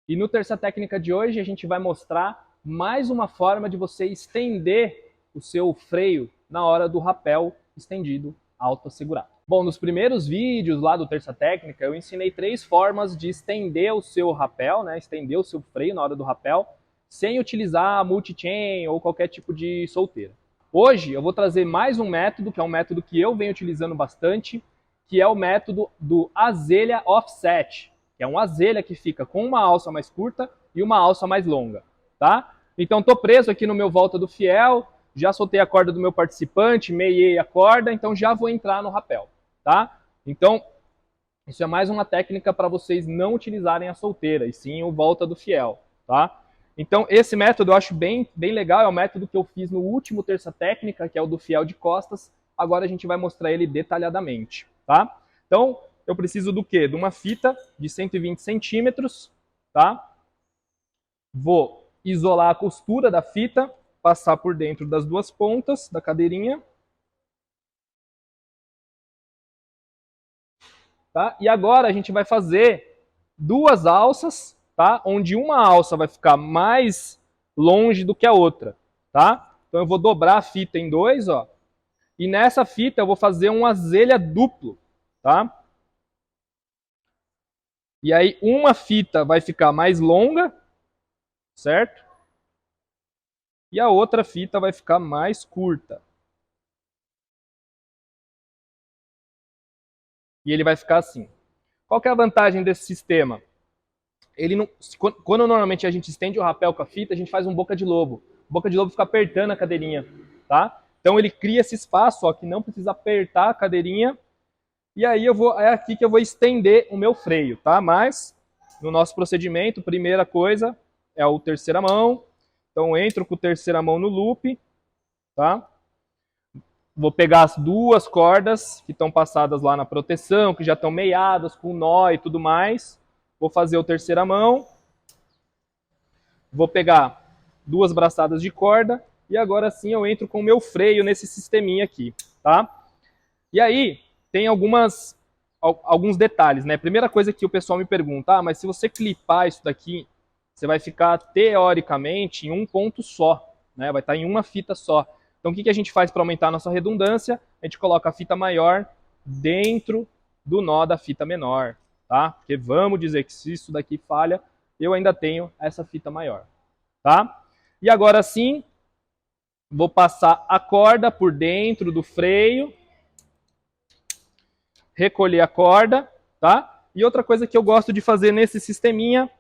E no Terça Técnica de hoje a gente vai mostrar mais uma forma de você estender o seu freio na hora do rapel estendido autoassegurado. Bom, nos primeiros vídeos lá do Terça Técnica eu ensinei 3 formas de estender o seu rapel, né, estender o seu freio na hora do rapel, sem utilizar multi-chain ou qualquer tipo de solteira. Hoje eu vou trazer mais um método, que é um método que eu venho utilizando bastante, que é o método do azelha offset, que é um azelha que fica com uma alça mais curta e uma alça mais longa, tá? Então estou preso aqui no meu volta do fiel, já soltei a corda do meu participante, meiei a corda, então já vou entrar no rapel, tá? Então, isso é mais uma técnica para vocês não utilizarem a solteira, e sim o volta do fiel, tá? Então, esse método eu acho bem legal, é o método que eu fiz no último Terça Técnica, que é o do fiel de costas. Agora a gente vai mostrar ele detalhadamente, tá? Então, eu preciso do quê? De uma fita de 120 centímetros, tá? Vou isolar a costura da fita, passar por dentro das duas pontas da cadeirinha. Tá? E agora a gente vai fazer 2 alças, tá? Onde uma alça vai ficar mais longe do que a outra, tá? Então eu vou dobrar a fita em 2, ó. E nessa fita eu vou fazer um azelha duplo, tá? E aí uma fita vai ficar mais longa, certo? E a outra fita vai ficar mais curta. E ele vai ficar assim. Qual que é a vantagem desse sistema? Ele não, quando normalmente a gente estende o rapel com a fita, a gente faz um boca de lobo. O boca de lobo fica apertando a cadeirinha, tá? Então ele cria esse espaço, ó, que não precisa apertar a cadeirinha. E aí é aqui que eu vou estender o meu freio, tá? Mas no nosso procedimento, primeira coisa é o terceira mão. Então eu entro com a terceira mão no loop, tá? Vou pegar as 2 cordas que estão passadas lá na proteção, que já estão meiadas com nó e tudo mais. Vou fazer o terceira mão. Vou pegar 2 braçadas de corda e agora sim eu entro com o meu freio nesse sisteminha aqui, tá? E aí tem alguns detalhes, né? Primeira coisa que o pessoal me pergunta, mas se você clipar isso daqui, você vai ficar teoricamente em um ponto só, né? Vai estar em uma fita só. Então o que a gente faz para aumentar a nossa redundância? A gente coloca a fita maior dentro do nó da fita menor, tá? Porque vamos dizer que se isso daqui falha, eu ainda tenho essa fita maior, tá? E agora sim, vou passar a corda por dentro do freio, recolher a corda, tá? E outra coisa que eu gosto de fazer nesse sisteminha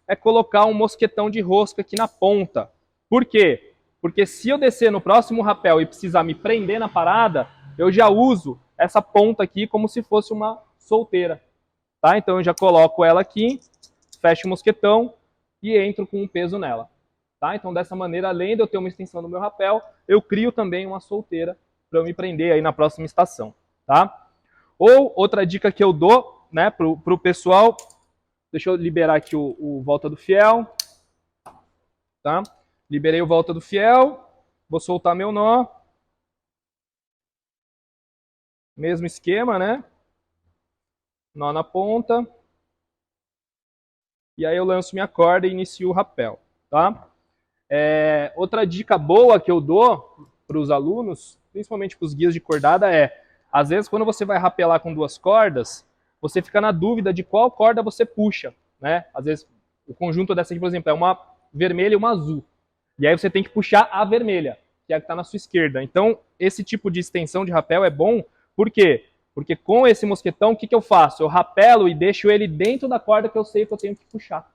é colocar um mosquetão de rosca aqui na ponta. Por quê? Porque se eu descer no próximo rapel e precisar me prender na parada, eu já uso essa ponta aqui como se fosse uma solteira, tá? Então eu já coloco ela aqui, fecho o mosquetão e entro com um peso nela. Tá? Então dessa maneira, além de eu ter uma extensão no meu rapel, eu crio também uma solteira para eu me prender aí na próxima estação. Tá? Ou outra dica que eu dou, né, pro pessoal, deixa eu liberar aqui o volta do fiel. Tá? Liberei o volta do fiel, vou soltar meu nó. Mesmo esquema, né? Nó na ponta. E aí eu lanço minha corda e inicio o rapel. Tá? Outra dica boa que eu dou para os alunos, principalmente para os guias de cordada, às vezes quando você vai rapelar com 2 cordas, você fica na dúvida de qual corda você puxa, né? Às vezes o conjunto dessa aqui, por exemplo, é uma vermelha e uma azul. E aí você tem que puxar a vermelha, que é a que está na sua esquerda. Então, esse tipo de extensão de rapel é bom, por quê? Porque com esse mosquetão, o que eu faço? Eu rapelo e deixo ele dentro da corda que eu sei que eu tenho que puxar.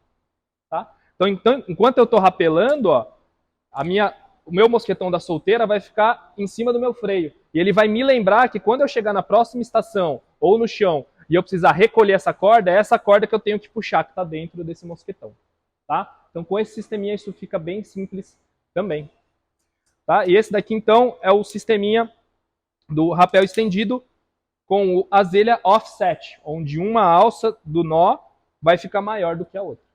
Tá? Então, enquanto eu estou rapelando, ó, o meu mosquetão da solteira vai ficar em cima do meu freio. E ele vai me lembrar que quando eu chegar na próxima estação ou no chão e eu precisar recolher essa corda, é essa corda que eu tenho que puxar, que está dentro desse mosquetão. Tá? Então, com esse sisteminha, isso fica bem simples também. Tá? E esse daqui, então, é o sisteminha do rapel estendido com o azelha offset, onde uma alça do nó vai ficar maior do que a outra.